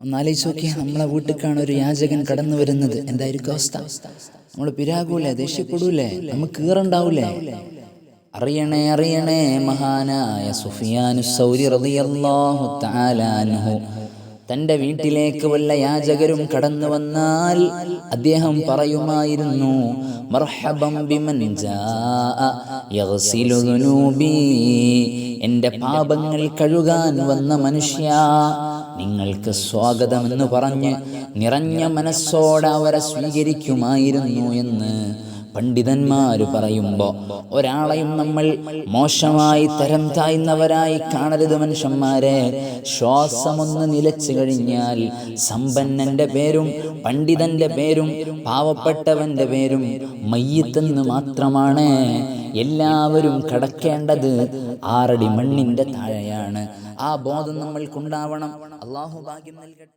ഒന്നാലോചിച്ച് നോക്കിയാൽ നമ്മളെ വീട്ടിലേക്കാണ് ഒരു യാചകൻ കടന്നു വരുന്നത്, എന്തായിരിക്കും അവസ്ഥ? നമ്മൾ പിരാകൂലേ, ദേഷ്യപ്പെടൂലേ, നമുക്ക് ഈറുണ്ടാവൂലേ? അറിയണേ അറിയണേ, മഹാനായ സുഫിയാനു സൗരി റളിയല്ലാഹു തആല അൻഹു തൻ്റെ വീട്ടിലേക്ക് വല്ല യാചകരും കടന്നു വന്നാൽ അദ്ദേഹം പറയുമായിരുന്നു, മർഹബം ബിമൻ ജാഅ യഗ്സിലു ദുനൂബി, എൻ്റെ പാപങ്ങൾ കഴുകാൻ വന്ന മനുഷ്യ, നിങ്ങൾക്ക് സ്വാഗതമെന്ന് പറഞ്ഞ് നിറഞ്ഞ മനസ്സോടെ അവരെ സ്വീകരിക്കുമായിരുന്നു എന്ന് പണ്ഡിതന്മാർ പറയുമ്പോൾ, ഒരാളെയും നമ്മൾ മോശമായി തരം താഴ്ന്നവരായി കാണരുത് മനുഷ്യന്മാരെ. ശ്വാസമൊന്ന് നിലച്ചു കഴിഞ്ഞാൽ സമ്പന്നന്റെ പേരും പണ്ഡിതന്റെ പേരും പാവപ്പെട്ടവന്റെ പേരും മയ്യിത്തെന്ന് മാത്രമാണ്. എല്ലാവരും കടക്കേണ്ടത് 6 അടി മണ്ണിന്റെ താഴെയാണ്. ആ ബോധം നമ്മൾക്കുണ്ടാവണം. അല്ലാഹു ഭാഗ്യം നൽകട്ടെ.